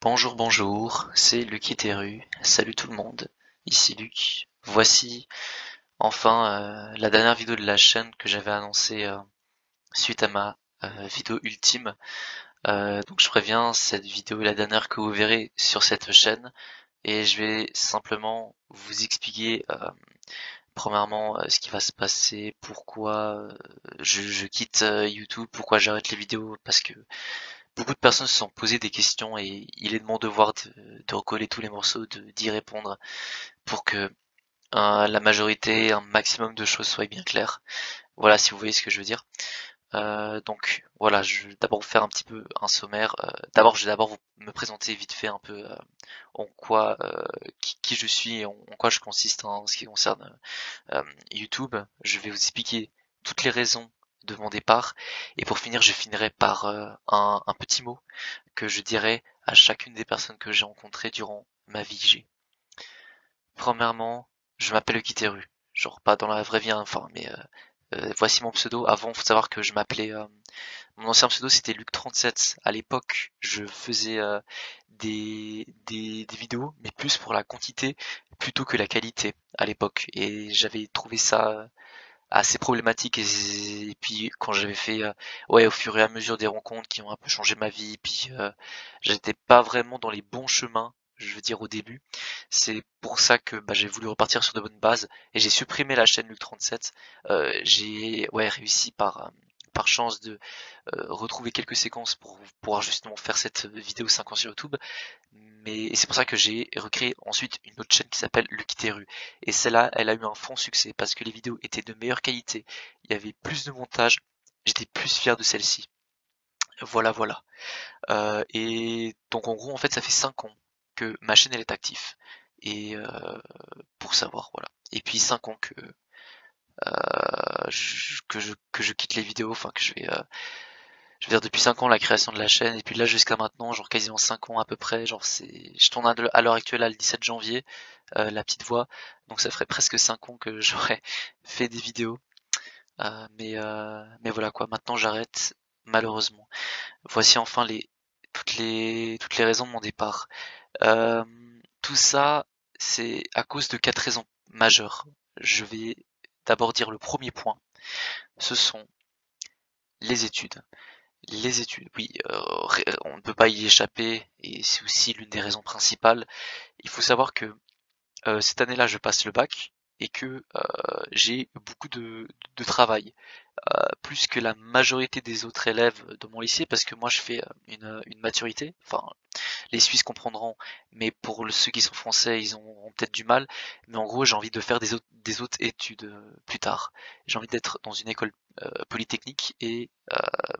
Bonjour, bonjour, c'est Lucky Terru. Salut tout le monde, ici Luc. Voici enfin la dernière vidéo de la chaîne que j'avais annoncée suite à ma vidéo ultime. Donc je préviens, cette vidéo est la dernière que vous verrez sur cette chaîne et je vais simplement vous expliquer premièrement ce qui va se passer, pourquoi je quitte YouTube, pourquoi j'arrête les vidéos, parce que beaucoup de personnes se sont posées des questions et il est de mon devoir de recoller tous les morceaux, d'y répondre pour que la majorité, un maximum de choses soient bien claires. Voilà, si vous voyez ce que je veux dire. Donc voilà, je vais d'abord vous faire un petit peu un sommaire. D'abord, je vais d'abord vous me présenter vite fait un peu en quoi, qui je suis et en quoi je consiste en ce qui concerne YouTube. Je vais vous expliquer toutes les raisons de mon départ et pour finir, je finirai par un petit mot que je dirais à chacune des personnes que j'ai rencontrées durant ma vie G. Premièrement, je m'appelle Kiteru. Genre pas dans la vraie vie, hein, enfin, mais voici mon pseudo. Avant, faut savoir que je m'appelais, mon ancien pseudo c'était Luc37. À l'époque, je faisais des vidéos, mais plus pour la quantité plutôt que la qualité à l'époque. Et j'avais trouvé ça assez problématique. Et puis quand j'avais fait, ouais, au fur et à mesure des rencontres qui ont un peu changé ma vie, puis j'étais pas vraiment dans les bons chemins. Je veux dire au début, c'est pour ça que j'ai voulu repartir sur de bonnes bases et j'ai supprimé la chaîne Luc37. J'ai réussi par chance de retrouver quelques séquences pour pouvoir justement faire cette vidéo 5 ans sur YouTube. Mais et c'est pour ça que j'ai recréé ensuite une autre chaîne qui s'appelle Lucky et celle-là, elle a eu un franc succès parce que les vidéos étaient de meilleure qualité, il y avait plus de montage, j'étais plus fier de celle-ci. Voilà, voilà. Et donc en gros, en fait, ça fait 5 ans que ma chaîne elle est active. Et pour savoir, voilà. Et puis 5 ans que je quitte les vidéos, enfin que je veux dire depuis 5 ans la création de la chaîne et puis là jusqu'à maintenant genre quasiment 5 ans à peu près, genre c'est je tourne à l'heure actuelle là, le 17 janvier, la petite voix, donc ça ferait presque 5 ans que j'aurais fait des vidéos. Mais voilà quoi, maintenant j'arrête malheureusement. Voici enfin toutes les raisons de mon départ. Euh, Tout ça c'est à cause de 4 raisons majeures. Je vais d'abord dire le premier point, ce sont les études. Les études, oui, on ne peut pas y échapper et c'est aussi l'une des raisons principales. Il faut savoir que cette année-là, je passe le bac et que j'ai beaucoup de travail, plus que la majorité des autres élèves de mon lycée, parce que moi je fais une maturité, enfin les Suisses comprendront, mais pour ceux qui sont français, ils ont peut-être du mal. Mais en gros, j'ai envie de faire des autres études plus tard. J'ai envie d'être dans une école polytechnique et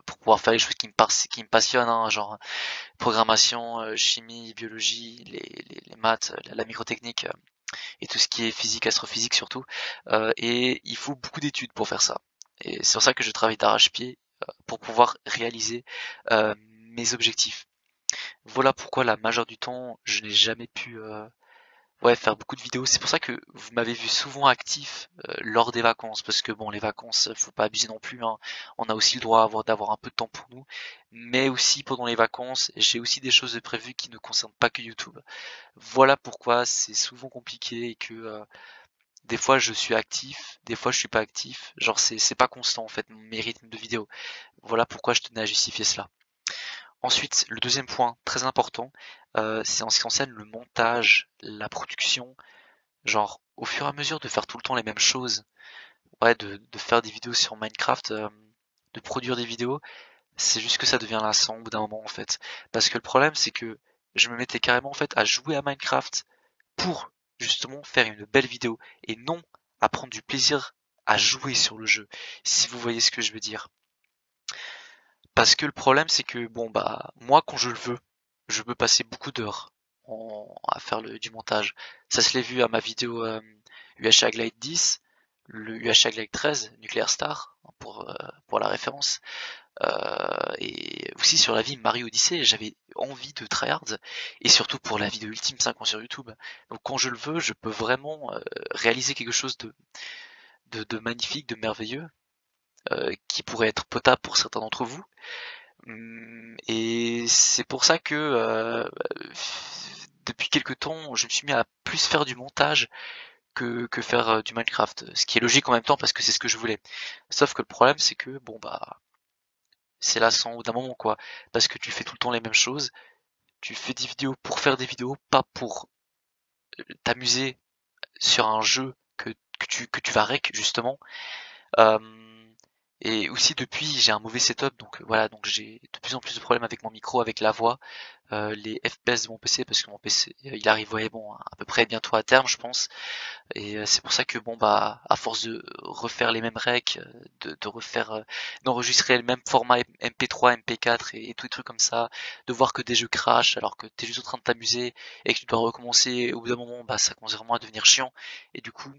pour pouvoir faire les choses qui me passionnent, hein, genre programmation, chimie, biologie, les maths, la microtechnique et tout ce qui est physique, astrophysique surtout. Et il faut beaucoup d'études pour faire ça. Et c'est pour ça que je travaille d'arrache-pied pour pouvoir réaliser mes objectifs. Voilà pourquoi la majeure du temps, je n'ai jamais pu faire beaucoup de vidéos. C'est pour ça que vous m'avez vu souvent actif lors des vacances, parce que bon, les vacances, faut pas abuser non plus, hein. On a aussi le droit d'avoir un peu de temps pour nous, mais aussi pendant les vacances, j'ai aussi des choses de prévues qui ne concernent pas que YouTube. Voilà pourquoi c'est souvent compliqué et que des fois je suis actif, des fois je suis pas actif. Genre c'est pas constant en fait mes rythmes de vidéo. Voilà pourquoi je tenais à justifier cela. Ensuite, le deuxième point très important, c'est en ce qui concerne le montage, la production, genre au fur et à mesure de faire tout le temps les mêmes choses, de faire des vidéos sur Minecraft, de produire des vidéos, c'est juste que ça devient lassant au bout d'un moment en fait. Parce que le problème c'est que je me mettais carrément en fait à jouer à Minecraft pour justement faire une belle vidéo et non à prendre du plaisir à jouer sur le jeu, si vous voyez ce que je veux dire. Parce que le problème, c'est que bon moi quand je le veux, je peux passer beaucoup d'heures à faire du montage. Ça se l'est vu à ma vidéo UHA Glide 10, le UHA Glide 13, Nuclear Star, pour la référence. Et aussi sur la vie Mario Odyssey, j'avais envie de tryhard, et surtout pour la vidéo ultime 5 ans sur YouTube. Donc quand je le veux, je peux vraiment réaliser quelque chose de magnifique, de merveilleux, qui pourrait être potable pour certains d'entre vous. Et c'est pour ça que depuis quelque temps, je me suis mis à plus faire du montage que faire du Minecraft. Ce qui est logique en même temps parce que c'est ce que je voulais. Sauf que le problème c'est que bon bah c'est lassant au bout d'un moment quoi. Parce que tu fais tout le temps les mêmes choses. Tu fais des vidéos pour faire des vidéos, pas pour t'amuser sur un jeu que tu vas rec justement. Euh, et aussi depuis j'ai un mauvais setup donc voilà donc j'ai de plus en plus de problèmes avec mon micro, avec la voix, les FPS de mon PC parce que mon PC il arrive ouais bon à peu près bientôt à terme je pense et c'est pour ça que bon bah à force de refaire les mêmes recs, de refaire d'enregistrer le même format MP3, MP4 et tous les trucs comme ça, de voir que des jeux crash alors que t'es juste en train de t'amuser et que tu dois recommencer au bout d'un moment bah ça commence vraiment à devenir chiant et du coup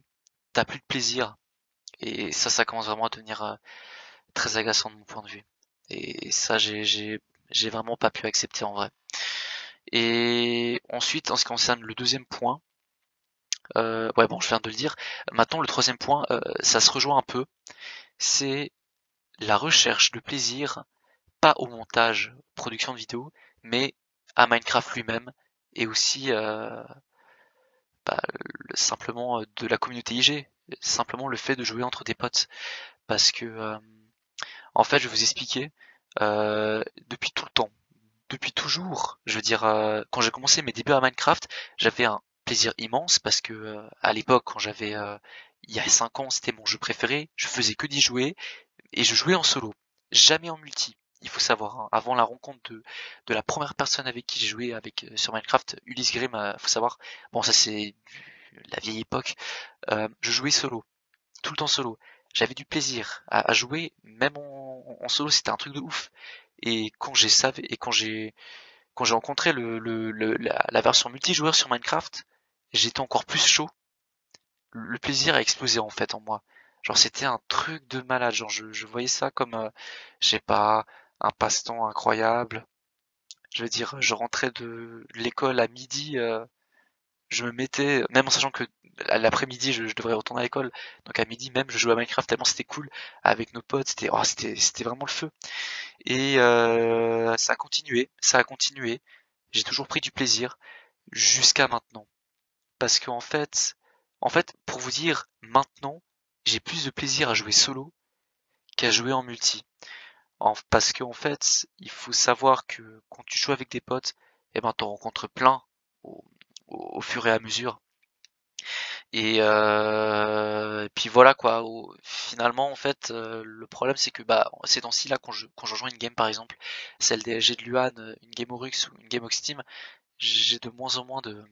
t'as plus de plaisir et ça commence vraiment à devenir très agaçant de mon point de vue. Et ça, j'ai vraiment pas pu accepter en vrai. Et ensuite, en ce qui concerne le deuxième point, ouais bon, je viens de le dire. Maintenant, le troisième point, ça se rejoint un peu. C'est la recherche de plaisir, pas au montage, production de vidéo, mais à Minecraft lui-même, et aussi bah, simplement de la communauté IG, simplement le fait de jouer entre des potes, parce que en fait, je vais vous expliquer. Depuis tout le temps, depuis toujours, je veux dire, quand j'ai commencé mes débuts à Minecraft, j'avais un plaisir immense parce que à l'époque, quand j'avais il y a 5 ans, c'était mon jeu préféré. Je faisais que d'y jouer et je jouais en solo, jamais en multi. Il faut savoir, hein, avant la rencontre de la première personne avec qui j'ai joué avec sur Minecraft, Ulysse Grim, faut savoir. Bon, ça c'est la vieille époque. Je jouais solo, tout le temps solo. J'avais du plaisir à jouer, même en solo, c'était un truc de ouf. Et quand j'ai rencontré la version multijoueur sur Minecraft, j'étais encore plus chaud. Le plaisir a explosé en fait en moi. Genre c'était un truc de malade. Genre je voyais ça comme, je sais pas, un passe-temps incroyable. Je veux dire, je rentrais de l'école à midi, je me mettais, même en sachant que à l'après-midi je devrais retourner à l'école, donc à midi même je jouais à Minecraft tellement c'était cool avec nos potes, c'était vraiment le feu. Et ça a continué, ça a continué. J'ai toujours pris du plaisir jusqu'à maintenant. Parce qu'en fait, pour vous dire, maintenant, j'ai plus de plaisir à jouer solo qu'à jouer en multi. Parce qu'en fait, il faut savoir que quand tu joues avec des potes, eh ben, t'en rencontres plein au, au fur et à mesure. Et puis voilà quoi. Finalement, en fait, le problème c'est que bah ces temps-ci là, quand je rejoins une game par exemple, celle des LG de Luan, une game Orux ou une game Oxteam, j'ai de moins en moins de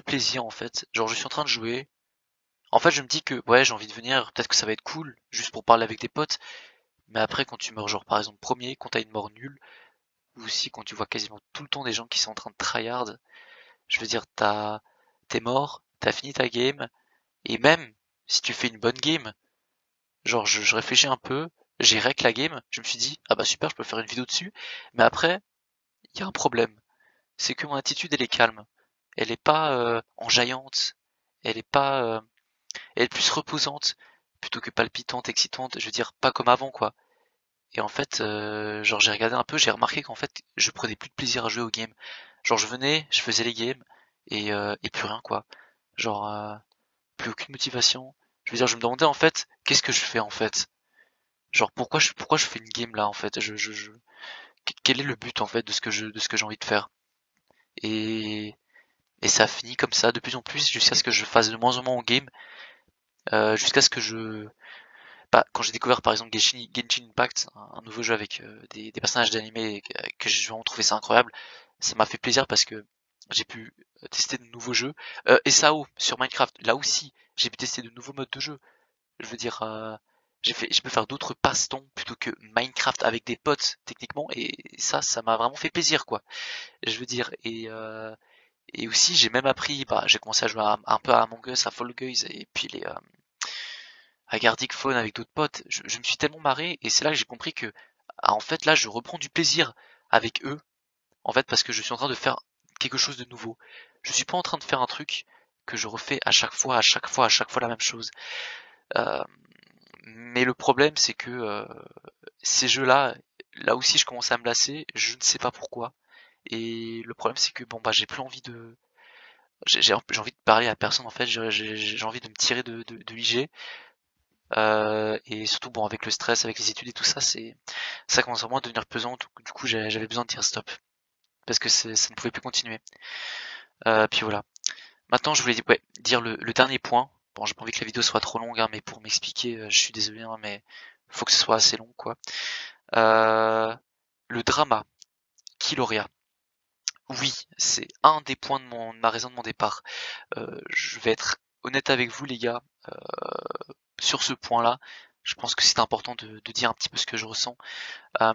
plaisir en fait. Genre je suis en train de jouer. En fait je me dis que ouais j'ai envie de venir, peut-être que ça va être cool, juste pour parler avec des potes, mais après quand tu meurs genre par exemple premier, quand t'as une mort nulle, ou aussi quand tu vois quasiment tout le temps des gens qui sont en train de tryhard, je veux dire t'es mort, t'as fini ta game, et même si tu fais une bonne game, genre je réfléchis un peu, j'ai rec la game, je me suis dit ah bah super je peux faire une vidéo dessus, mais après il y a un problème, c'est que mon attitude elle est calme, elle est pas enjaillante, elle est pas elle est plus reposante plutôt que palpitante, excitante, je veux dire pas comme avant quoi. Et en fait, genre j'ai regardé un peu, j'ai remarqué qu'en fait je prenais plus de plaisir à jouer au game. Genre je venais, je faisais les games et plus rien quoi. Genre plus aucune motivation. Je veux dire, je me demandais en fait qu'est-ce que je fais en fait. Genre pourquoi je fais une game là en fait. Quel est le but en fait de ce que j'ai envie de faire. Et et ça a fini comme ça de plus en plus jusqu'à ce que je fasse de moins en moins en game, jusqu'à ce que je bah, quand j'ai découvert par exemple Genshin Impact, un nouveau jeu avec des personnages d'animé que j'ai vraiment trouvé ça incroyable, ça m'a fait plaisir parce que j'ai pu tester de nouveaux jeux. Et SAO sur Minecraft, là aussi, j'ai pu tester de nouveaux modes de jeu. Je veux dire, j'ai pu faire d'autres passe-temps plutôt que Minecraft avec des potes techniquement, et ça m'a vraiment fait plaisir quoi. Je veux dire, et aussi j'ai même appris, bah, j'ai commencé à jouer un peu à Among Us, à Fall Guys, et puis à Gardic Phone avec d'autres potes, je me suis tellement marré et c'est là que j'ai compris que en fait là je reprends du plaisir avec eux en fait parce que je suis en train de faire quelque chose de nouveau. Je suis pas en train de faire un truc que je refais à chaque fois, à chaque fois, à chaque fois la même chose. Mais le problème c'est que ces jeux-là, là aussi je commençais à me lasser, je ne sais pas pourquoi. Et le problème c'est que bon bah j'ai plus envie de j'ai envie de parler à personne en fait, j'ai envie de me tirer de l'IG. Et surtout bon avec le stress, avec les études et tout ça, ça commence vraiment à devenir pesant. Du coup j'avais besoin de dire stop parce que ça ne pouvait plus continuer. Puis voilà. Maintenant je voulais ouais, dire le dernier point. Bon j'ai pas envie que la vidéo soit trop longue hein, mais pour m'expliquer, je suis désolé hein, mais faut que ce soit assez long quoi. Euh, le drama, Kiloria. Oui, c'est un des points de ma raison de mon départ. Je vais être honnête avec vous les gars, sur ce point-là. Je pense que c'est important de dire un petit peu ce que je ressens. Euh,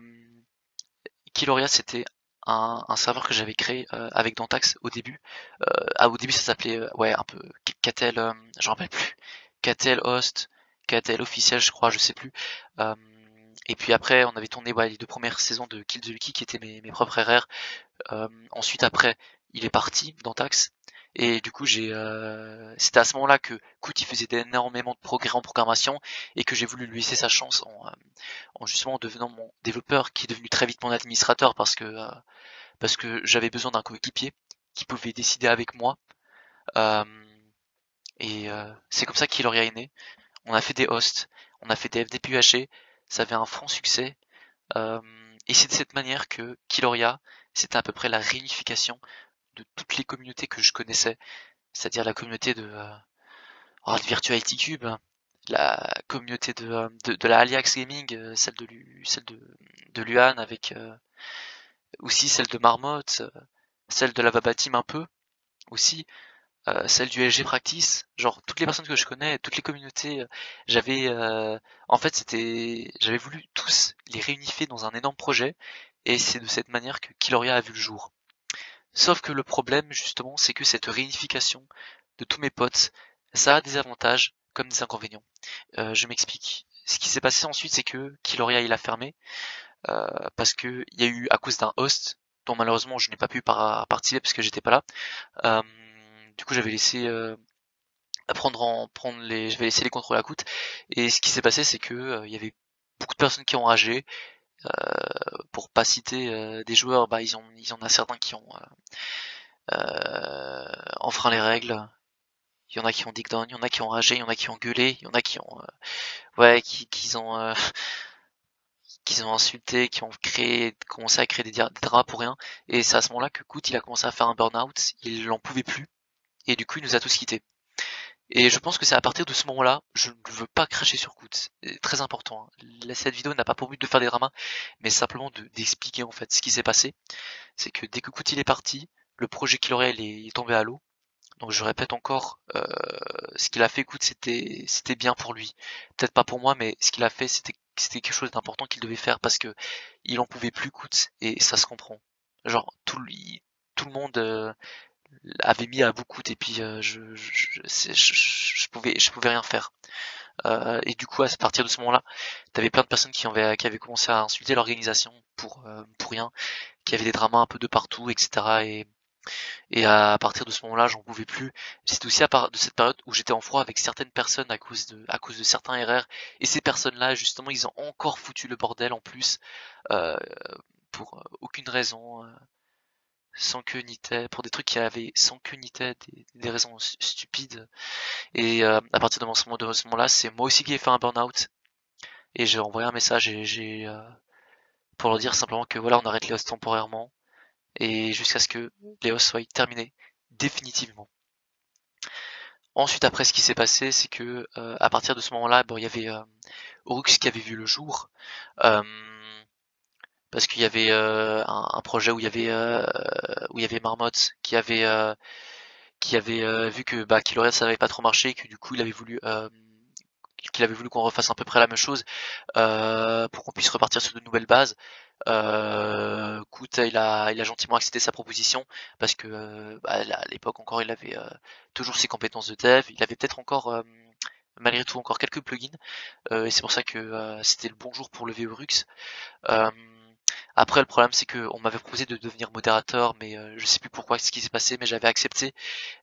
Kiloria, c'était un serveur que j'avais créé avec Dantax au début. Au début, ça s'appelait ouais un peu KTL, je me rappelle plus. KTL Host, KTL officiel, je crois, je sais plus. Euh, et puis après, on avait tourné ouais, les 2 premières saisons de Kill the Lucky qui étaient mes propres RR. Ensuite, après, il est parti Dantax. Et du coup, c'était à ce moment-là que Kout il faisait énormément de progrès en programmation et que j'ai voulu lui laisser sa chance en justement devenant mon développeur qui est devenu très vite mon administrateur parce que j'avais besoin d'un coéquipier qui pouvait décider avec moi. Euh, c'est comme ça qu'Iloria est né. On a fait des hosts, on a fait des FDPUHC, ça avait un franc succès. Euh, et c'est de cette manière que Kiloria, c'était à peu près la réunification de toutes les communautés que je connaissais, c'est-à-dire la communauté de Virtuality Cube, la communauté de la Aliax Gaming, celle de Luan avec aussi celle de Marmotte, celle de la Baba Team un peu aussi, celle du LG Practice, genre toutes les personnes que je connais, toutes les communautés, j'avais en fait j'avais voulu tous les réunifier dans un énorme projet et c'est de cette manière que Kiloria a vu le jour. Sauf que le problème justement c'est que cette réunification de tous mes potes, ça a des avantages comme des inconvénients. Je m'explique. Ce qui s'est passé ensuite c'est que Kiloria il a fermé parce que il y a eu à cause d'un host dont malheureusement je n'ai pas pu participer parce que j'étais pas là. Euh, du coup, j'avais laissé j'avais laissé les contrôles à coûte. Et ce qui s'est passé, c'est que il y avait beaucoup de personnes qui ont ragé. Pour pas citer des joueurs, bah il y en a certains qui ont enfreint les règles. Il y en a qui ont dig down, il y en a qui ont ragé, il y en a qui ont gueulé, il y en a qui ont ouais, qui ont insulté, qui ont commencé à créer des draps pour rien. Et c'est à ce moment-là que Kout il a commencé à faire un burn-out. Il n'en pouvait plus. Et du coup, il nous a tous quittés. Et je pense que c'est à partir de ce moment-là, je ne veux pas cracher sur Kout. C'est très important. Hein. Cette vidéo n'a pas pour but de faire des dramas, mais simplement d'expliquer en fait ce qui s'est passé. C'est que dès que Kout il est parti, le projet qu'il aurait il est tombé à l'eau. Donc je répète encore, ce qu'il a fait Kout c'était bien pour lui. Peut-être pas pour moi, mais ce qu'il a fait c'était quelque chose d'important qu'il devait faire parce que il en pouvait plus Kout et ça se comprend. Genre tout le monde avait mis à bout Kout et puis je pouvais rien faire. Et du coup à partir de ce moment-là, t'avais plein de personnes qui avaient commencé à insulter l'organisation pour rien, qui avaient des dramas un peu de partout, etc. Et à partir de ce moment-là, j'en pouvais plus. C'était aussi à part de cette période où j'étais en froid avec certaines personnes à cause de certains RR. Et ces personnes-là, justement, ils ont encore foutu le bordel en plus euh, pour aucune raison. Sans queue ni tête, pour des trucs qui avaient sans queue ni tête, des raisons stupides. Et à partir de ce moment-là, c'est moi aussi qui ai fait un burn-out. Et j'ai envoyé un message et pour leur dire simplement que voilà, on arrête les hosts temporairement et jusqu'à ce que les hosts soient terminés définitivement. Ensuite, après, ce qui s'est passé, c'est que à partir de ce moment-là, bon, il y avait Orux qui avait vu le jour. Euh, Parce qu'il y avait un projet où il y avait Marmotte qui avait vu que bah Kiloria ça n'avait pas trop marché, que du coup qu'il avait voulu qu'on refasse à peu près la même chose pour qu'on puisse repartir sur de nouvelles bases. Kout il a gentiment accepté sa proposition parce que bah, à l'époque encore il avait toujours ses compétences de dev, il avait peut-être encore malgré tout encore quelques plugins et c'est pour ça que c'était le bon jour pour lever Urux. Euh, Après, le problème, c'est que on m'avait proposé de devenir modérateur, mais je sais plus pourquoi ce qui s'est passé, mais j'avais accepté.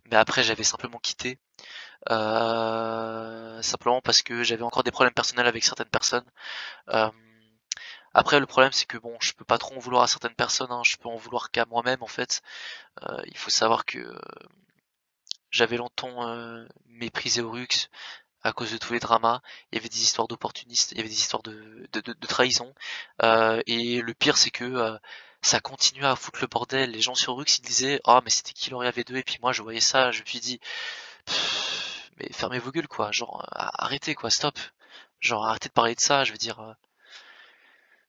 Mais après, j'avais simplement quitté, simplement parce que j'avais encore des problèmes personnels avec certaines personnes. Euh, Après le problème c'est que bon, je peux pas trop en vouloir à certaines personnes, hein, je peux en vouloir qu'à moi-même en fait. Il faut savoir que j'avais longtemps méprisé Orux à cause de tous les dramas. Il y avait des histoires d'opportunistes, il y avait des histoires de trahison. Et le pire, c'est que ça continuait à foutre le bordel. Les gens sur Rux, ils disaient, ah, mais c'était qui l'aurait avait deux. Et puis moi, je voyais ça, je me suis dit, mais fermez vos gueules, quoi. Genre, arrêtez, quoi, stop. Genre, arrêtez de parler de ça. Je veux dire,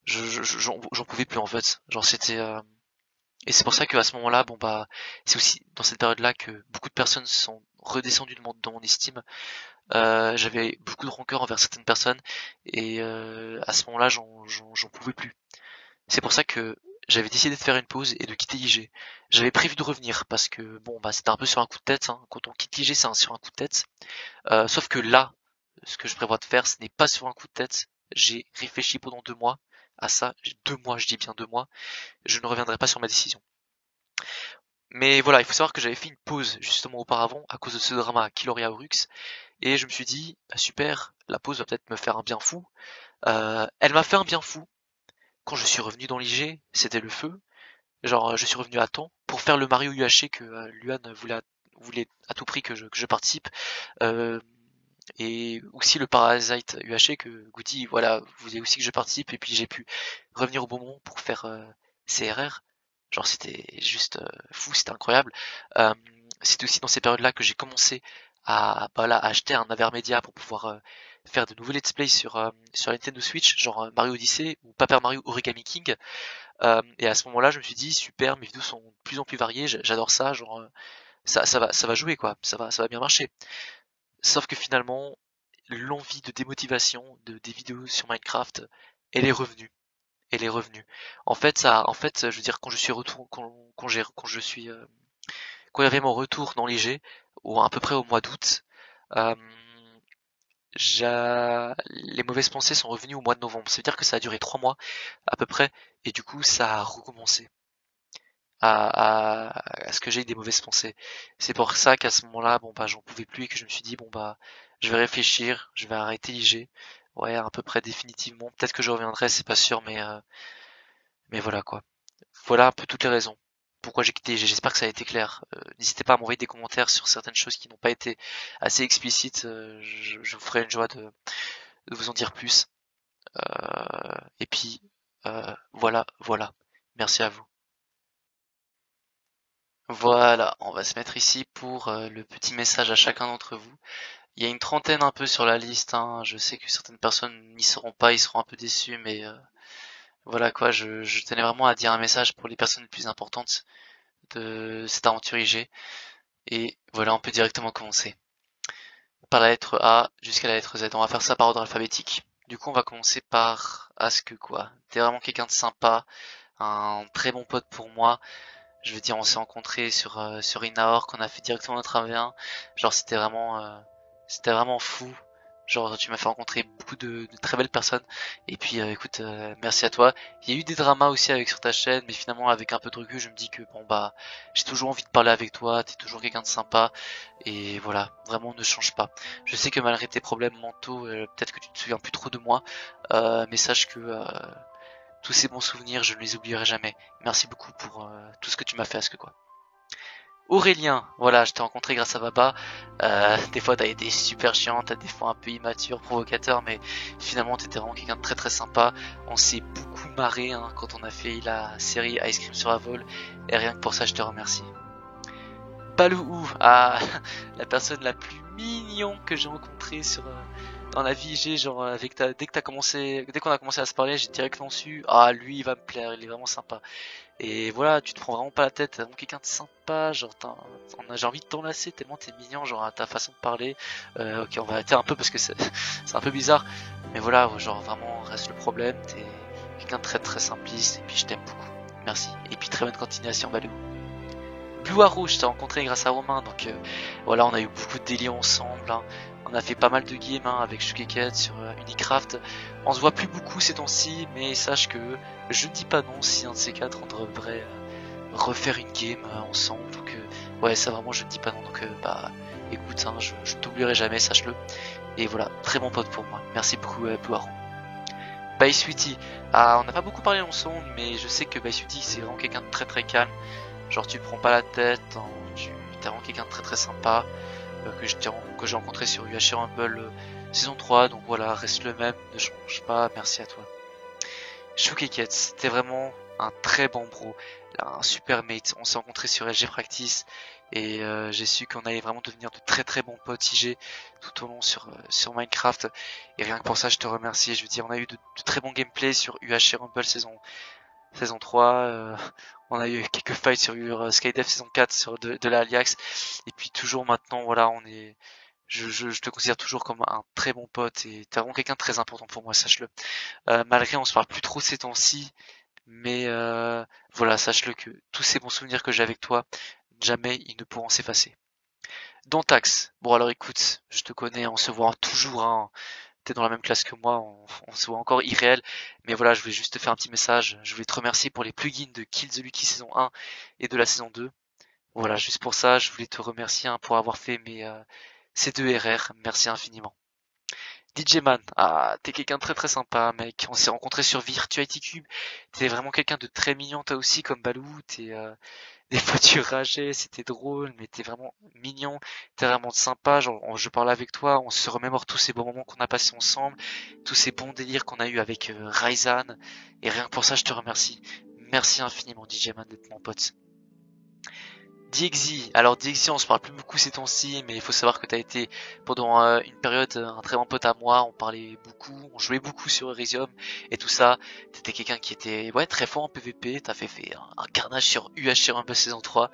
j'en pouvais plus, en fait. Genre, c'était. Et c'est pour ça qu'à ce moment-là, bon, bah, c'est aussi dans cette période-là que beaucoup de personnes sont redescendues dans mon estime. J'avais beaucoup de rancœur envers certaines personnes et à ce moment-là, j'en pouvais plus. C'est pour ça que j'avais décidé de faire une pause et de quitter IG. J'avais prévu de revenir parce que bon bah c'était un peu sur un coup de tête, hein. Quand on quitte IG, c'est sur un coup de tête. Sauf que là, ce que je prévois de faire, ce n'est pas sur un coup de tête. J'ai réfléchi pendant 2 mois à ça. 2 mois, je dis bien 2 mois. Je ne reviendrai pas sur ma décision. Mais voilà, il faut savoir que j'avais fait une pause justement auparavant à cause de ce drama à Kiloria Orux. Et je me suis dit, bah super, la pause va peut-être me faire un bien fou. Elle m'a fait un bien fou. Quand je suis revenu dans l'IG, c'était le feu. Genre, je suis revenu à temps pour faire le Mario UHC que Luan voulait à tout prix que je participe. Euh, et aussi le Parasite UHC que Goody, voilà, voulait aussi que je participe. Et puis j'ai pu revenir au bon moment pour faire CRR. Genre, c'était juste fou, c'était incroyable. Euh, C'était aussi dans ces périodes-là que j'ai commencé à acheter un Avermedia pour pouvoir faire de nouveaux let's play sur la Nintendo Switch, genre Mario Odyssey ou Paper Mario Origami King. Et à ce moment-là, je me suis dit super, mes vidéos sont de plus en plus variées, j'adore ça, genre ça va jouer quoi, ça va bien marcher. Sauf que finalement, l'envie de démotivation des vidéos sur Minecraft, elle est revenue. Elle est revenue. En fait, je veux dire, quand je suis retour, quand je suis, quand il y avait mon retour dans l'IG, ou à peu près au mois d'août, euh, les mauvaises pensées sont revenues au mois de novembre. Ça veut dire que ça a duré 3 mois à peu près, et du coup, ça a recommencé à ce que j'ai des mauvaises pensées. C'est pour ça qu'à ce moment-là, bon bah j'en pouvais plus et que je me suis dit bon bah je vais réfléchir, je vais arrêter l'IG. Ouais, à peu près définitivement. Peut-être que je reviendrai, c'est pas sûr, mais voilà quoi. Voilà un peu toutes les raisons. Pourquoi j'ai quitté IG. J'espère que ça a été clair. N'hésitez pas à m'envoyer des commentaires sur certaines choses qui n'ont pas été assez explicites. Je vous ferai une joie de vous en dire plus. Et puis voilà. Merci à vous. Voilà, on va se mettre ici pour le petit message à chacun d'entre vous. Il y a une trentaine un peu sur la liste, hein. Je sais que certaines personnes n'y seront pas, ils seront un peu déçus, mais voilà quoi, je tenais vraiment à dire un message pour les personnes les plus importantes de cette aventure IG. Et voilà, on peut directement commencer. Par la lettre A jusqu'à la lettre Z. On va faire ça par ordre alphabétique. Du coup, on va commencer par Ask quoi. T'es vraiment quelqu'un de sympa, un très bon pote pour moi. Je veux dire, on s'est rencontrés sur Inaor, qu'on a fait directement notre AV1. Genre, c'était vraiment fou. Genre, tu m'as fait rencontrer beaucoup de très belles personnes. Et puis, écoute, merci à toi. Il y a eu des dramas aussi avec sur ta chaîne, mais finalement, avec un peu de recul, je me dis que bon bah, j'ai toujours envie de parler avec toi. T'es toujours quelqu'un de sympa. Et voilà, vraiment, ne change pas. Je sais que malgré tes problèmes mentaux, peut-être que tu te souviens plus trop de moi, mais sache que tous ces bons souvenirs, je ne les oublierai jamais. Merci beaucoup pour tout ce que tu m'as fait à ce que quoi. Aurélien, voilà, je t'ai rencontré grâce à Baba. Des fois t'as été super chiant, t'as des fois un peu immature, provocateur, mais finalement t'étais vraiment quelqu'un de très très sympa. On s'est beaucoup marré hein, quand on a fait la série Ice Cream sur Vol, et rien que pour ça je te remercie. Balou, ah, la personne la plus mignon que j'ai rencontrée dans la vie. J'ai genre dès qu'on a commencé à se parler, j'ai directement su, ah lui il va me plaire, il est vraiment sympa. Et voilà, tu te prends vraiment pas la tête, t'es vraiment quelqu'un de sympa, genre j'ai envie de t'enlacer tellement t'es mignon, genre à ta façon de parler. Ok, on va arrêter un peu parce que c'est c'est un peu bizarre, mais voilà, genre vraiment reste le problème, t'es quelqu'un de très très simpliste et puis je t'aime beaucoup. Merci. Et puis très bonne continuation Balou. Blue Arrow, je t'ai rencontré grâce à Romain, donc voilà, on a eu beaucoup de délires ensemble, hein. On a fait pas mal de games hein, avec Shukeket sur Unicraft. On se voit plus beaucoup ces temps-ci, mais sache que je ne dis pas non si un de ces quatre on devrait refaire une game ensemble. Donc ouais, ça vraiment je ne dis pas non. Donc bah écoute, hein, je t'oublierai jamais, sache-le. Et voilà, très bon pote pour moi. Merci beaucoup Blue Arrow. By Sweetie. Ah, on n'a pas beaucoup parlé ensemble, mais je sais que By Sweetie c'est vraiment quelqu'un de très très calme. Genre tu prends pas la tête, hein, tu t'es vraiment quelqu'un de très très sympa que j'ai rencontré sur UHR Rumble saison 3. Donc voilà, reste le même, ne change pas. Merci à toi. Choukeket, t'es vraiment un très bon bro, un super mate. On s'est rencontré sur LG Practice et j'ai su qu'on allait vraiment devenir de très très bons potes IG tout au long sur Minecraft. Et rien que pour ça, je te remercie. Je veux dire, on a eu de très bons gameplays sur UHC Rumble saison 3. On a eu quelques fights sur Skydev saison 4 sur de la Aliax. Et puis toujours maintenant, voilà, je te considère toujours comme un très bon pote et t'es vraiment quelqu'un de très important pour moi, sache-le. Malgré on se parle plus trop ces temps-ci, mais voilà, sache-le que tous ces bons souvenirs que j'ai avec toi, jamais ils ne pourront s'effacer. Dantax, bon alors écoute, je te connais, on se voit toujours, hein. T'es dans la même classe que moi, on se voit encore irréel, mais voilà, je voulais juste te faire un petit message, je voulais te remercier pour les plugins de Kill the Lucky saison 1 et de la saison 2. Voilà, juste pour ça, je voulais te remercier hein, pour avoir fait ces deux RR, merci infiniment. DJ Man, ah, t'es quelqu'un de très très sympa, mec. On s'est rencontrés sur Virtuality Cube. T'es vraiment quelqu'un de très mignon, toi aussi, comme Balou. Des fois tu rageais, c'était drôle, mais t'es vraiment mignon. T'es vraiment sympa. Genre, je parlais avec toi, on se remémore tous ces bons moments qu'on a passés ensemble, tous ces bons délires qu'on a eu avec Ryzan. Et rien que pour ça, je te remercie. Merci infiniment, DJ Man, d'être mon pote. DXY, alors DXY on se parle plus beaucoup ces temps-ci, mais il faut savoir que t'as été pendant une période un très bon pote à moi, on parlait beaucoup, on jouait beaucoup sur Elysium et tout ça, t'étais quelqu'un qui était ouais très fort en PvP, t'as fait un carnage sur UHC Rumble saison 3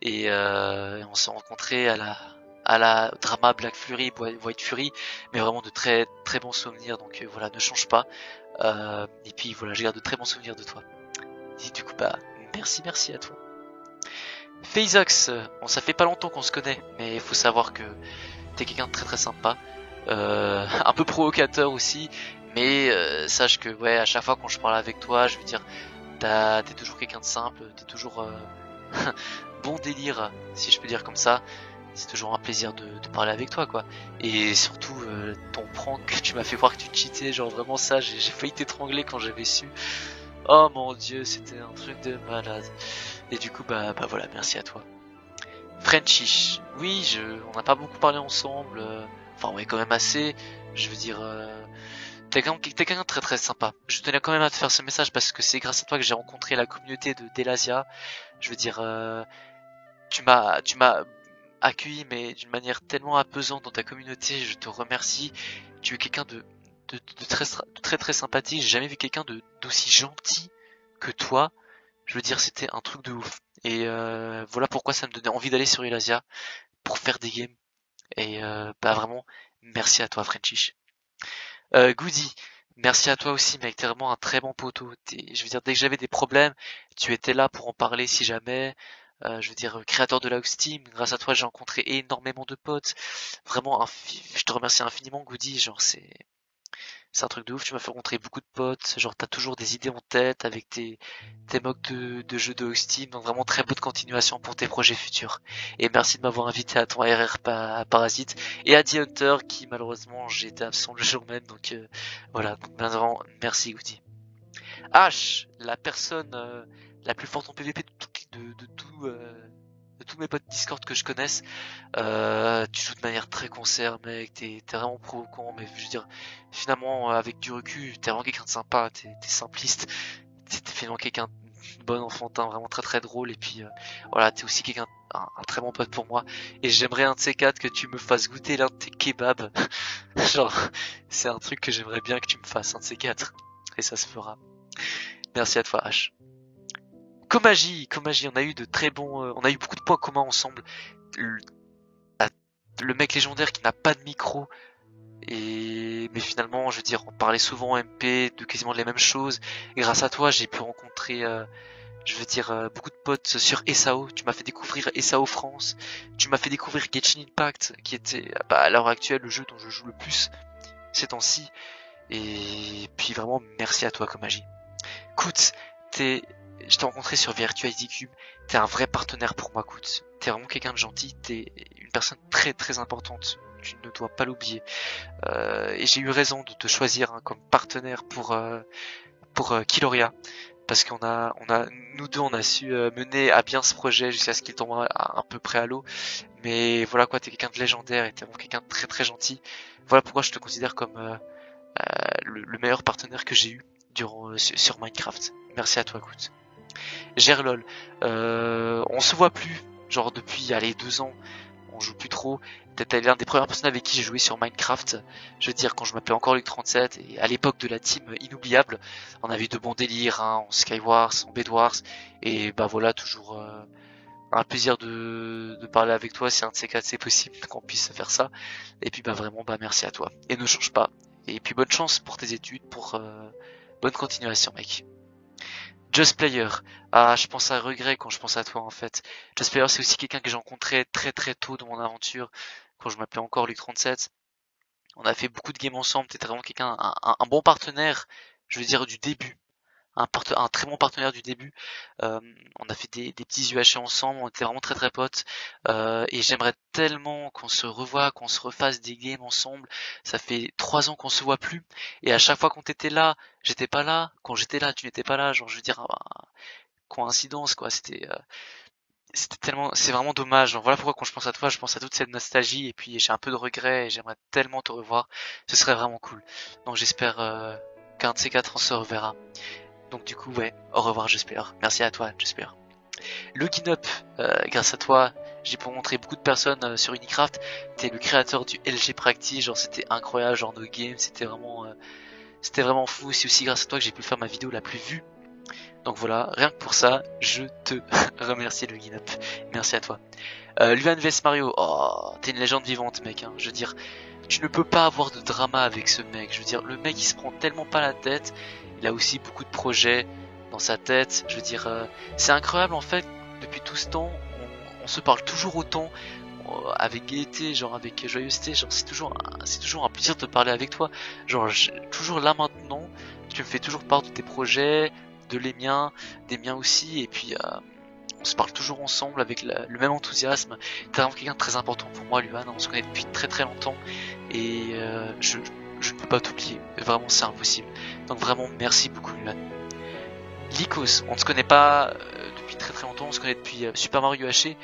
et on s'est rencontrés à la drama Black Fury, White Fury, mais vraiment de très très bons souvenirs, donc voilà, ne change pas, et puis voilà, je garde de très bons souvenirs de toi. Et du coup bah merci à toi. Phaseox, bon ça fait pas longtemps qu'on se connaît, mais il faut savoir que t'es quelqu'un de très très sympa, un peu provocateur aussi, mais sache que ouais à chaque fois quand je parle avec toi, je veux dire, t'es toujours quelqu'un de simple, t'es toujours bon délire, si je peux dire comme ça. C'est toujours un plaisir de parler avec toi quoi. Et surtout ton prank que tu m'as fait voir que tu cheatais, genre vraiment ça, j'ai failli t'étrangler quand j'avais su. Oh mon dieu, c'était un truc de malade. Et du coup bah voilà, merci à toi. Frenchish, oui, on n'a pas beaucoup parlé ensemble, enfin ouais quand même assez, je veux dire, t'es quelqu'un de très très sympa. Je tenais quand même à te faire ce message parce que c'est grâce à toi que j'ai rencontré la communauté de Delasia. Je veux dire, tu m'as accueilli mais d'une manière tellement apaisante dans ta communauté, je te remercie. Tu es quelqu'un de très très sympathique, j'ai jamais vu quelqu'un d'aussi gentil que toi. Je veux dire, c'était un truc de ouf. Et voilà pourquoi ça me donnait envie d'aller sur Elasia pour faire des games. Et bah vraiment, merci à toi, Frenchish. Goody, merci à toi aussi, mec. T'es vraiment un très bon poteau. Je veux dire, dès que j'avais des problèmes, tu étais là pour en parler si jamais. Je veux dire, créateur de la House Team, grâce à toi, j'ai rencontré énormément de potes. Vraiment, je te remercie infiniment, Goody. Genre, c'est un truc de ouf, tu m'as fait rencontrer beaucoup de potes, genre t'as toujours des idées en tête avec tes mocks de jeux de Steam, donc vraiment très bonne continuation pour tes projets futurs. Et merci de m'avoir invité à ton RR Parasite et à The Hunter qui malheureusement j'étais absent le jour même, donc voilà, donc vraiment merci Goody. H, la personne la plus forte en PvP de tous mes potes Discord que je connaisse. Tu joues de manière très concert, mec, t'es vraiment provocant, mais je veux dire, finalement, avec du recul, t'es vraiment quelqu'un de sympa, t'es simpliste, t'es finalement quelqu'un de bon enfantin, vraiment très très drôle, et puis voilà, t'es aussi quelqu'un, un très bon pote pour moi, et j'aimerais un de ces quatre que tu me fasses goûter l'un de tes kebabs, genre, c'est un truc que j'aimerais bien que tu me fasses, un de ces quatre, et ça se fera. Merci à toi, H. Komaji, on a eu de très bons, on a eu beaucoup de points communs ensemble. Le, le mec légendaire qui n'a pas de micro, mais finalement, je veux dire, on parlait souvent en MP de quasiment les mêmes choses. Et grâce à toi, j'ai pu rencontrer, je veux dire, beaucoup de potes sur SAO. Tu m'as fait découvrir SAO France. Tu m'as fait découvrir Genshin Impact, qui était, bah, à l'heure actuelle, le jeu dont je joue le plus ces temps-ci. Et puis vraiment, merci à toi, Komaji. Écoute, je t'ai rencontré sur Virtuality Cube, t'es un vrai partenaire pour moi, écoute. T'es vraiment quelqu'un de gentil, t'es une personne très très importante tu ne dois pas l'oublier. Et j'ai eu raison de te choisir hein, comme partenaire pour Kiloria. Parce nous deux, on a su mener à bien ce projet jusqu'à ce qu'il tombe à peu près à l'eau. Mais voilà quoi, t'es quelqu'un de légendaire et t'es vraiment quelqu'un de très très gentil. Voilà pourquoi je te considère comme le meilleur partenaire que j'ai eu durant sur Minecraft. Merci à toi, écoute. Gerlol, on se voit plus, genre depuis, allez, 2 ans, on joue plus trop. T'es l'un des premières personnes avec qui j'ai joué sur Minecraft. Je veux dire, quand je m'appelais encore Luc 37 et à l'époque de la team inoubliable, on avait eu de bons délires, hein, en Skywars, en Bedwars, et bah voilà, toujours un plaisir de parler avec toi. Si un de ces quatre c'est possible qu'on puisse faire ça. Et puis bah vraiment, bah merci à toi. Et ne change pas. Et puis bonne chance pour tes études, pour bonne continuation, mec. Just Player. Ah, je pense à regret quand je pense à toi en fait. Just Player, c'est aussi quelqu'un que j'ai rencontré très très tôt dans mon aventure, quand je m'appelais encore Luc 37. On a fait beaucoup de games ensemble. T'étais vraiment quelqu'un, un bon partenaire, je veux dire du début. Un très bon partenaire du début. On a fait des petits UHC ensemble, on était vraiment très très potes. Et j'aimerais tellement qu'on se revoie, qu'on se refasse des games ensemble. Ça fait 3 ans qu'on se voit plus. Et à chaque fois qu'on était là, j'étais pas là. Quand j'étais là, tu n'étais pas là. Genre, je veux dire, coïncidence quoi. C'était tellement, c'est vraiment dommage. Genre, voilà pourquoi quand je pense à toi, je pense à toute cette nostalgie. Et puis j'ai un peu de regret. Et j'aimerais tellement te revoir. Ce serait vraiment cool. Donc j'espère qu'un de ces quatre on se reverra. Donc du coup, ouais, au revoir, j'espère. Merci à toi, j'espère. Login Up, grâce à toi, j'ai pu rencontrer beaucoup de personnes sur Unicraft. T'es le créateur du LG Practice, genre c'était incroyable, genre nos games, c'était vraiment fou. C'est aussi grâce à toi que j'ai pu faire ma vidéo la plus vue. Donc voilà, rien que pour ça, je te remercie Login Up. Merci à toi. Luan vs Mario, oh, t'es une légende vivante, mec. Hein. Je veux dire, tu ne peux pas avoir de drama avec ce mec. Je veux dire, le mec il se prend tellement pas la tête. Il a aussi beaucoup de projets dans sa tête. Je veux dire, c'est incroyable en fait. Depuis tout ce temps, on se parle toujours autant, avec gaieté, genre avec joyeuseté. Genre c'est toujours un plaisir de te parler avec toi. Genre toujours là maintenant, tu me fais toujours part de tes projets, de les miens, des miens aussi. Et puis on se parle toujours ensemble avec le même enthousiasme. T'es vraiment quelqu'un de très important pour moi, Luan. On se connaît depuis très très longtemps et je ne peux pas t'oublier. Vraiment, c'est impossible. Donc vraiment, merci beaucoup, Luan. Lycos, on ne se connaît pas depuis très très longtemps. On se connaît depuis Super Mario UHC,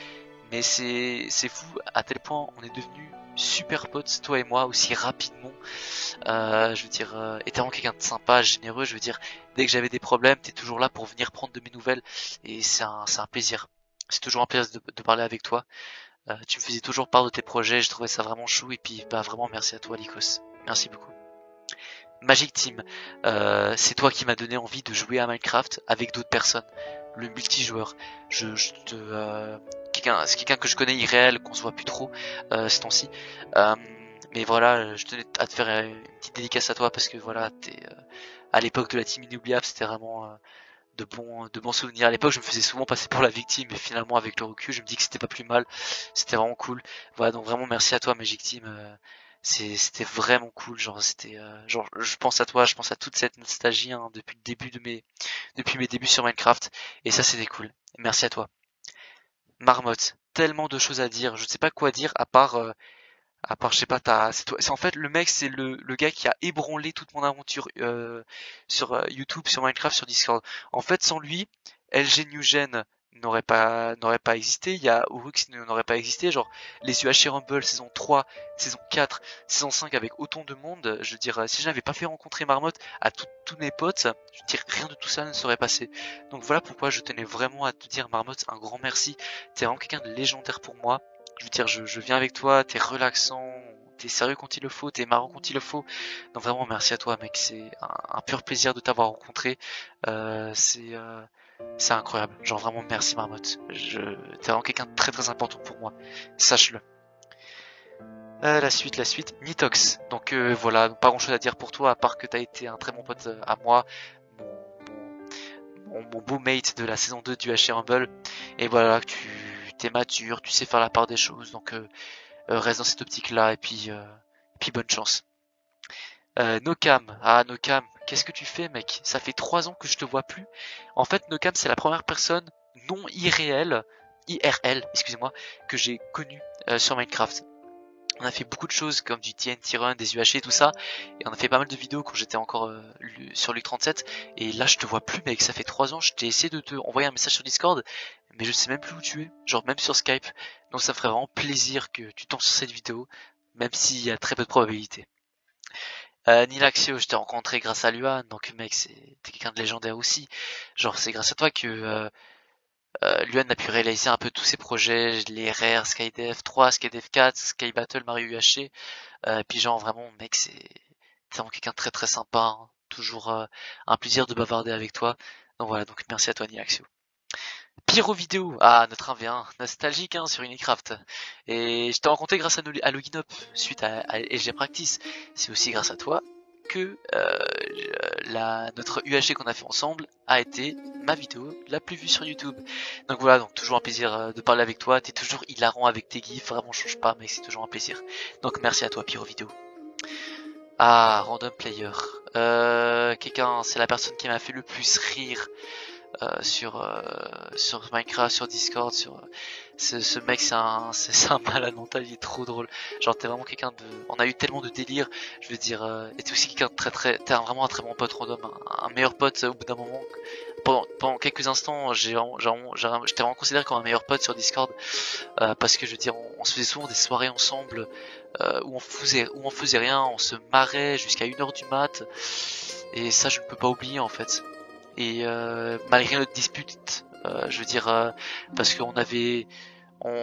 mais c'est fou à tel point on est devenus super potes, toi et moi, aussi rapidement. Je veux dire, et t'es vraiment quelqu'un de sympa, généreux. Je veux dire, dès que j'avais des problèmes, t'es toujours là pour venir prendre de mes nouvelles, et c'est un plaisir. C'est toujours un plaisir de parler avec toi. Tu me faisais toujours part de tes projets, je trouvais ça vraiment chou, et puis bah vraiment merci à toi, Lycos. Merci beaucoup. Magic Team, c'est toi qui m'as donné envie de jouer à Minecraft avec d'autres personnes. Le multijoueur, c'est quelqu'un que je connais irréel, qu'on se voit plus trop ces temps-ci. Mais voilà, je tenais à te faire une petite dédicace à toi parce que voilà, à l'époque de la team inoubliable, c'était vraiment de bons souvenirs. À l'époque, je me faisais souvent passer pour la victime, mais finalement, avec le recul, je me dis que c'était pas plus mal. C'était vraiment cool. Voilà, donc vraiment merci à toi, Magic Team. C'était vraiment cool. Genre, je pense à toi, je pense à toute cette nostalgie hein, depuis mes débuts sur Minecraft. Et ça, c'était cool. Merci à toi. Marmotte, tellement de choses à dire. Je ne sais pas quoi dire à part, je sais pas, c'est en fait le mec, c'est le gars qui a ébranlé toute mon aventure sur YouTube, sur Minecraft, sur Discord. En fait, sans lui, LG New Gen n'aurait pas existé. Il y a Urux n'aurait pas existé. Genre les UHC Rumble saison 3, saison 4, saison 5 avec autant de monde. Je veux dire, si je n'avais pas fait rencontrer Marmotte à tous mes potes, je veux dire rien de tout ça ne serait passé. Donc voilà pourquoi je tenais vraiment à te dire Marmotte un grand merci. T'es vraiment quelqu'un de légendaire pour moi. Je veux dire, je viens avec toi, t'es relaxant, t'es sérieux quand il le faut, t'es marrant quand il le faut. Donc vraiment merci à toi mec, c'est un pur plaisir de t'avoir rencontré. C'est incroyable, genre vraiment merci Marmotte. T'es vraiment quelqu'un de très très important pour moi, sache-le. La suite, Nitox. Donc voilà, pas grand chose à dire pour toi à part que t'as été un très bon pote à moi, mon beau mate de la saison 2 du HC Rumble. Et voilà, que tu t'es mature, tu sais faire la part des choses, donc reste dans cette optique-là, et puis bonne chance. Nocam, Nocam, qu'est-ce que tu fais mec? Ça fait 3 ans que je te vois plus. En fait, Nocam, c'est la première personne non IRL, excusez-moi, que j'ai connue sur Minecraft. On a fait beaucoup de choses comme du TNT Run, des UHC, tout ça. Et on a fait pas mal de vidéos quand j'étais encore sur Luc 37. Et là, je te vois plus, mec. Ça fait 3 ans. Je t'ai essayé de te envoyer un message sur Discord, mais je sais même plus où tu es. Genre, même sur Skype. Donc, ça me ferait vraiment plaisir que tu tombes sur cette vidéo, même s'il y a très peu de probabilité. Nilaxio, je t'ai rencontré grâce à Luan. Donc, mec, t'es quelqu'un de légendaire aussi. Genre, c'est grâce à toi que Luan a pu réaliser un peu tous ses projets, les RR, Skydev 3, Skydev 4, Sky Battle, Mario UHC. Puis genre vraiment, mec, c'est vraiment quelqu'un de très très sympa, hein. Toujours un plaisir de bavarder avec toi. Donc voilà, donc merci à toi Niaxio. Pyro vidéo, ah notre 1v1, nostalgique hein, sur Unicraft. Et je t'ai rencontré grâce à Loginop, suite à LG Practice. C'est aussi grâce à toi que notre UHC qu'on a fait ensemble a été ma vidéo la plus vue sur YouTube. Donc voilà, donc toujours un plaisir de parler avec toi. T'es toujours hilarant avec tes gifs, vraiment change pas, mec, c'est toujours un plaisir. Donc merci à toi Pyro vidéo. Ah, random player. Quelqu'un, c'est la personne qui m'a fait le plus rire sur Minecraft, sur Discord, ce mec, c'est un malade mental, il est trop drôle. Genre t'es vraiment quelqu'un de, on a eu tellement de délire, je veux dire, et t'es aussi quelqu'un de t'es vraiment un très bon pote random, un meilleur pote au bout d'un moment. Pendant quelques instants, je t'ai vraiment considéré comme un meilleur pote sur Discord, parce que je veux dire, on se faisait souvent des soirées ensemble, où on faisait rien, on se marrait jusqu'à 1h du mat, et ça je ne peux pas oublier en fait. Et malgré notre dispute, je veux dire, parce qu'on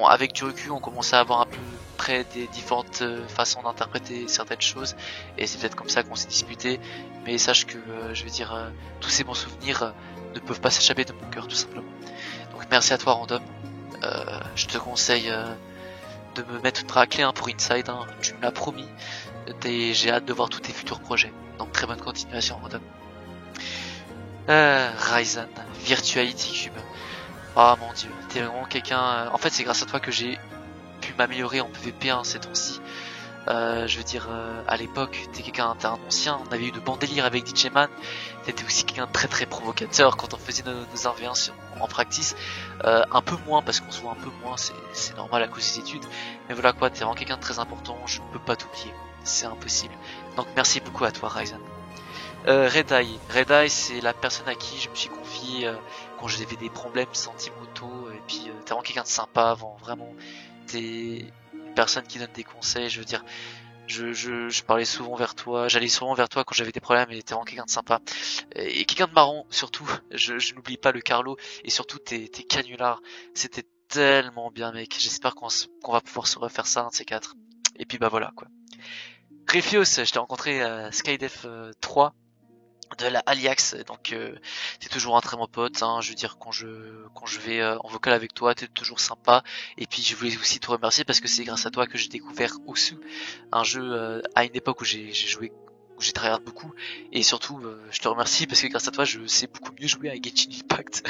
avec du recul, on commençait à avoir un peu près des différentes façons d'interpréter certaines choses, et c'est peut-être comme ça qu'on s'est disputé. Mais sache que, je veux dire, tous ces bons souvenirs ne peuvent pas s'échapper de mon cœur, tout simplement. Donc merci à toi, Random. Je te conseille de me mettre une raclée hein, pour Inside, hein. Tu me l'as promis. J'ai hâte de voir tous tes futurs projets. Donc très bonne continuation, Random. Ryzen, Virtuality Cube. Oh mon dieu, t'es vraiment quelqu'un. En fait, c'est grâce à toi que j'ai pu m'améliorer en PvP hein, ces temps-ci. Je veux dire, à l'époque, t'es un ancien. On avait eu de bons délires avec DJman. T'étais aussi quelqu'un de très très provocateur quand on faisait nos 1v1 en practice. Un peu moins parce qu'on se voit un peu moins, c'est normal à cause des études. Mais voilà quoi, t'es vraiment quelqu'un de très important. Je ne peux pas t'oublier, c'est impossible. Donc merci beaucoup à toi, Ryzen. Red Eye, c'est la personne à qui je me suis confié quand j'avais des problèmes sentimentaux. Et puis t'es vraiment quelqu'un de sympa avant, vraiment. T'es une personne qui donne des conseils. Je veux dire, je parlais souvent vers toi, j'allais souvent vers toi quand j'avais des problèmes. Et t'es vraiment quelqu'un de sympa et quelqu'un de marrant surtout. Je n'oublie pas le Carlo et surtout tes canulars. C'était tellement bien, mec. J'espère qu'on va pouvoir se refaire ça un de ces quatre. Et puis bah voilà quoi. Refios, je t'ai rencontré à Skydef 3 de la Aliax, donc t'es toujours un très bon pote, hein. Je veux dire quand je vais en vocal avec toi, t'es toujours sympa. Et puis je voulais aussi te remercier parce que c'est grâce à toi que j'ai découvert Osu, un jeu à une époque où j'ai joué, où j'ai tryhard beaucoup. Et surtout je te remercie parce que grâce à toi je sais beaucoup mieux jouer à Genshin Impact.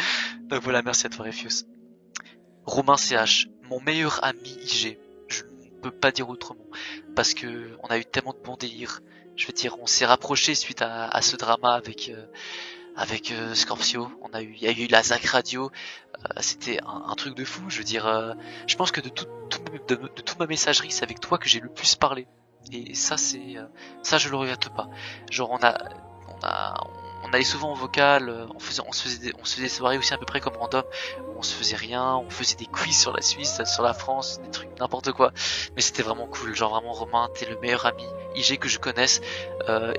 Donc voilà, merci à toi Refius. Romain CH, mon meilleur ami IG, je ne peux pas dire autrement parce que on a eu tellement de bons délires. Je veux dire, on s'est rapproché suite à ce drama avec Scorpio. Il y a eu la Zac Radio. C'était un truc de fou. Je veux dire, je pense que de toute ma messagerie, c'est avec toi que j'ai le plus parlé. Et ça, ça, je le regrette pas. Genre, on a, on allait souvent en vocal. On se faisait des soirées aussi à peu près comme random. On se faisait rien. On faisait des quiz sur la Suisse, sur la France, des trucs n'importe quoi. Mais c'était vraiment cool. Genre vraiment, Romain, t'es le meilleur ami IG que je connaisse.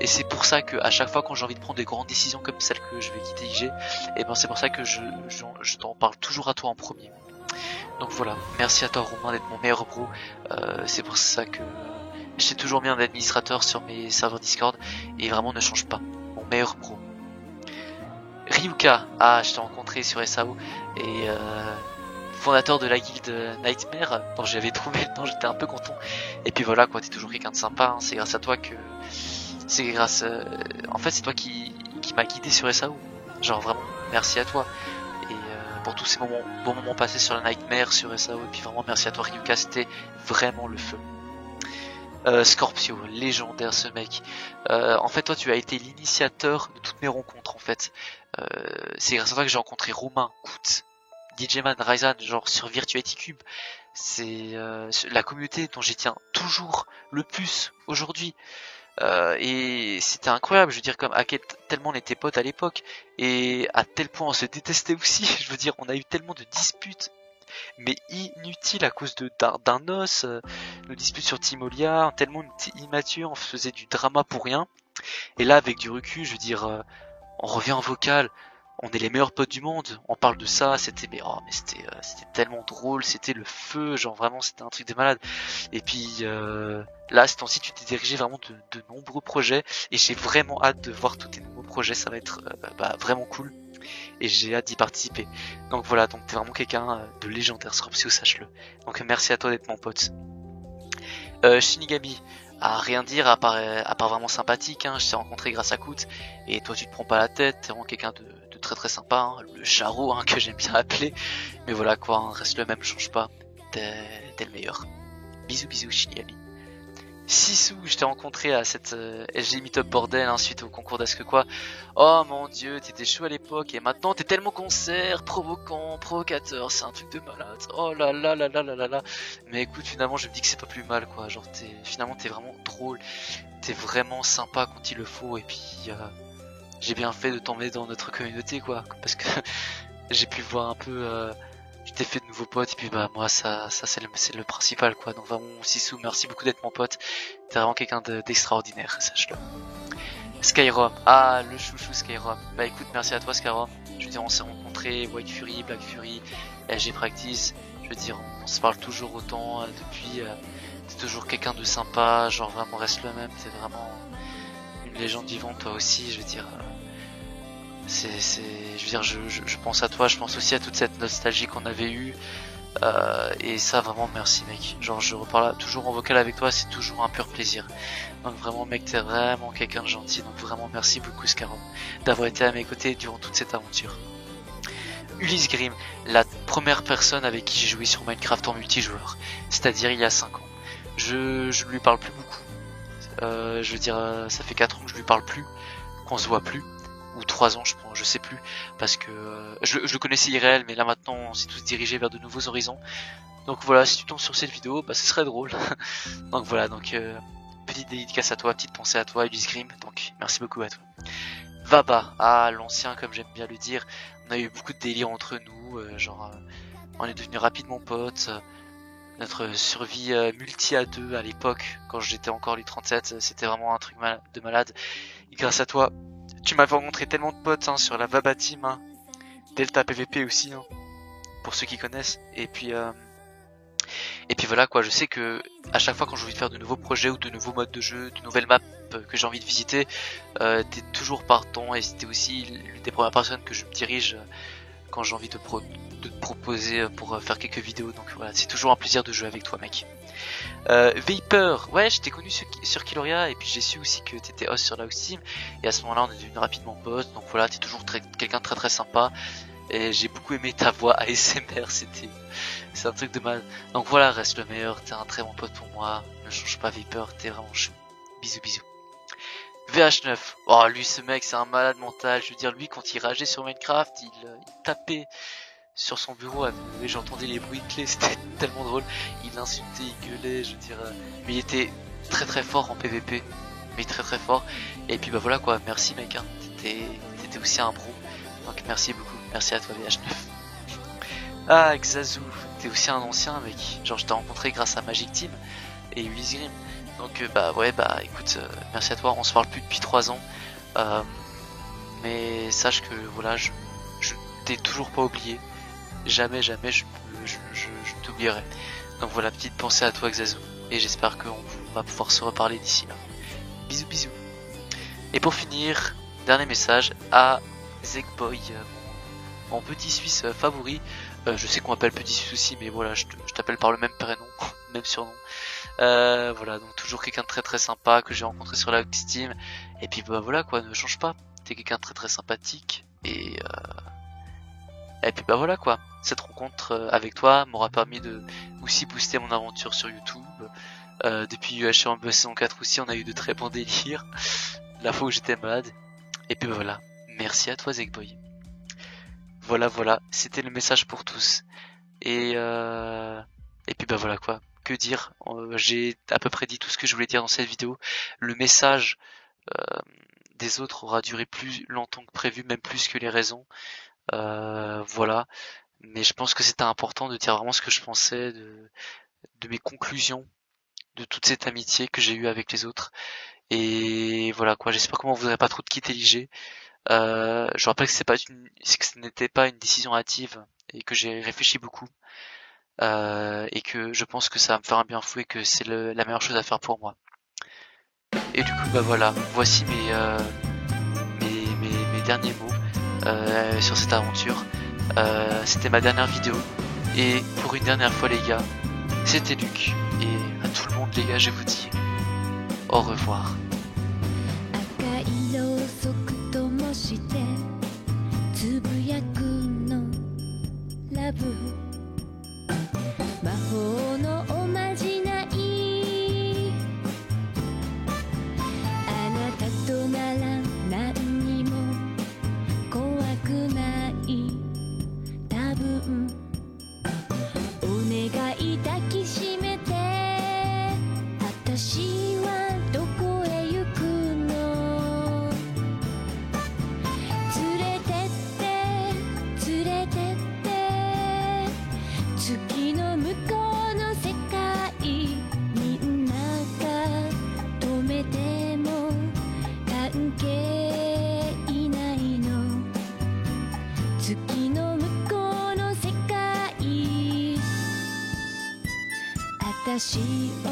Et c'est pour ça que à chaque fois quand j'ai envie de prendre des grandes décisions comme celle que je vais quitter IG, et ben c'est pour ça que je t'en parle toujours à toi en premier. Donc voilà, merci à toi Romain d'être mon meilleur bro. C'est pour ça que j'ai toujours mis un administrateur sur mes serveurs Discord et vraiment ne change pas. Mon meilleur bro. Ryuka, ah je t'ai rencontré sur SAO et fondateur de la guilde Nightmare, dont j'avais trouvé le nom, j'étais un peu content. Et puis voilà quoi, t'es toujours quelqu'un de sympa, hein. C'est grâce à toi que c'est grâce en fait c'est toi qui m'a guidé sur SAO. Genre vraiment merci à toi et pour tous ces bons moments passés sur la Nightmare, sur SAO. Et puis vraiment merci à toi Ryuka, c'était vraiment le feu. Scorpio, légendaire ce mec. En fait toi tu as été l'initiateur de toutes mes rencontres en fait. C'est grâce à toi que j'ai rencontré Romain, Kout, DJman, Ryzen, genre sur Virtuality Cube. C'est la communauté dont j'y tiens toujours le plus aujourd'hui. Et c'était incroyable, je veux dire, comme à quel tellement on était potes à l'époque, et à tel point on se détestait aussi. Je veux dire, on a eu tellement de disputes, mais inutiles à cause d'un os, nos disputes sur Timolia, tellement on était immature, on faisait du drama pour rien. Et là, avec du recul, je veux dire, on revient en vocal, on est les meilleurs potes du monde, on parle de ça, c'était c'était tellement drôle, c'était le feu, genre vraiment c'était un truc de malade. Et puis là, ce temps-ci, tu t'es dirigé vraiment de nombreux projets et j'ai vraiment hâte de voir tous tes nouveaux projets, ça va être vraiment cool et j'ai hâte d'y participer. Donc voilà, donc t'es vraiment quelqu'un de légendaire, Scorpio, sache-le. Donc merci à toi d'être mon pote. Shinigami, à rien dire à part vraiment sympathique, hein. Je t'ai rencontré grâce à Kout, et toi tu te prends pas la tête, t'es vraiment quelqu'un de très très sympa, hein. Le Charo, hein, que j'aime bien appeler, mais voilà quoi, hein, reste le même, change pas, t'es le meilleur. Bisous bisous Shinigami. Sissou, je t'ai rencontré à cette SG Meetup bordel, hein, suite au concours d'Ask quoi. Oh mon dieu, t'étais chaud à l'époque et maintenant t'es tellement concert, provoquant, provocateur, c'est un truc de malade. Oh là là là là là là là. Mais écoute, finalement je me dis que c'est pas plus mal quoi, genre finalement t'es vraiment drôle, t'es vraiment sympa quand il le faut et puis j'ai bien fait de t'emmener dans notre communauté quoi, parce que j'ai pu voir un peu... tu t'es fait de nouveaux potes et puis bah moi ça c'est le principal quoi. Donc vraiment Sissou, merci beaucoup d'être mon pote. T'es vraiment quelqu'un d'extraordinaire, sache-le. Skyrim, ah le chouchou Skyrim. Bah écoute, merci à toi Skyrim. Je veux dire, on s'est rencontrés, White Fury, Black Fury, LG Practice. Je veux dire, on se parle toujours autant depuis. T'es toujours quelqu'un de sympa, genre vraiment reste le même. T'es vraiment une légende vivante toi aussi. Je veux dire, je veux dire, je pense à toi, je pense aussi à toute cette nostalgie qu'on avait eue. Et ça, vraiment, merci, mec. Genre, je reparle toujours en vocal avec toi, c'est toujours un pur plaisir. Donc, vraiment, mec, t'es vraiment quelqu'un de gentil. Donc, vraiment, merci beaucoup, Scaron, d'avoir été à mes côtés durant toute cette aventure. Ulysse Grim, la première personne avec qui j'ai joué sur Minecraft en multijoueur, c'est-à-dire il y a 5 ans. Je ne lui parle plus beaucoup. Je veux dire, ça fait 4 ans que je lui parle plus, qu'on se voit plus. Ou 3 ans je pense, je sais plus, parce que je le connaissais IRL, mais là maintenant on s'est tous dirigés vers de nouveaux horizons. Donc voilà, si tu tombes sur cette vidéo, bah ce serait drôle. Donc voilà, donc petite dédicace à toi, petite pensée à toi, Ulysse Grim, donc merci beaucoup à toi. Vaba, ah l'ancien comme j'aime bien le dire, on a eu beaucoup de délire entre nous, on est devenus rapidement potes. Notre survie multi à deux à l'époque, quand j'étais encore les 37, c'était vraiment un truc de malade. Et grâce à toi, tu m'as fait rencontrer tellement de potes, hein, sur la Vaba Team, hein. Delta PVP aussi, hein, pour ceux qui connaissent. Et puis voilà quoi, je sais que à chaque fois quand j'ai envie de faire de nouveaux projets ou de nouveaux modes de jeu, de nouvelles maps que j'ai envie de visiter, t'es toujours partant et c'était aussi l'une des premières personnes que je me dirige quand j'ai envie de te proposer pour faire quelques vidéos. Donc voilà, c'est toujours un plaisir de jouer avec toi, mec. Vapor, ouais, je t'ai connu sur Killoria et puis j'ai su aussi que t'étais host sur la host team et à ce moment-là on est devenu rapidement pote. Donc voilà, t'es toujours quelqu'un de très très sympa et j'ai beaucoup aimé ta voix ASMR, c'est un truc de mal. Donc voilà, reste le meilleur, t'es un très bon pote pour moi, ne change pas Vapor, t'es vraiment chou. Bisous bisous. VH9, oh lui ce mec c'est un malade mental, je veux dire lui quand il rageait sur Minecraft, il tapait sur son bureau, et j'entendais les bruits de clés, c'était tellement drôle. Il insultait, il gueulait, je veux dire, mais il était très très fort en PVP, mais très très fort. Et puis bah voilà quoi, merci mec, hein. T'étais aussi un pro, donc merci beaucoup, merci à toi VH9. Ah Xazou, t'es aussi un ancien mec, genre je t'ai rencontré grâce à Magic Team et Ulysse Grim. Donc bah ouais bah écoute, merci à toi, on se parle plus depuis 3 ans, mais sache que voilà, je t'ai toujours pas oublié. Jamais je t'oublierai. Donc voilà, petite pensée à toi Xazou. Et j'espère qu'on va pouvoir se reparler d'ici là. Bisous bisous. Et pour finir, dernier message à Zekboy, mon petit Suisse favori. Je sais qu'on m'appelle Petit Suisse aussi, mais voilà, je t'appelle par le même prénom, même surnom. Voilà, donc toujours quelqu'un de très très sympa que j'ai rencontré sur la Steam. Et puis bah voilà quoi, ne change pas. T'es quelqu'un de très très sympathique. Et puis bah voilà quoi, cette rencontre avec toi m'aura permis de aussi booster mon aventure sur YouTube. Depuis UHC en saison 4 aussi, on a eu de très bons délires. La fois où j'étais malade. Et puis bah voilà, merci à toi Zekboy. Voilà, c'était le message pour tous. Et Et puis bah voilà quoi, que dire, j'ai à peu près dit tout ce que je voulais dire dans cette vidéo. Le message des autres aura duré plus longtemps que prévu, même plus que les raisons. Voilà, mais je pense que c'était important de dire vraiment ce que je pensais, de mes conclusions, de toute cette amitié que j'ai eue avec les autres. Et voilà quoi, j'espère que vous n'aurez pas trop de quitter l'IG. Je rappelle que ce n'était pas une décision hâtive et que j'ai réfléchi beaucoup. Et que je pense que ça va me faire un bien fou et que c'est la meilleure chose à faire pour moi. Et du coup bah voilà, voici mes derniers mots sur cette aventure. C'était ma dernière vidéo. Et pour une dernière fois les gars, c'était Luc. Et à tout le monde les gars, je vous dis au revoir. 赤色をそくともしてつぶやくのラブ魔法のおまじないあなたとなら何にも怖くない多分お願い抱きしめて私はどこへ行くの連れてって連れてって月の向こうの世界みんなが止めても関係ないの月の向こうの世界私は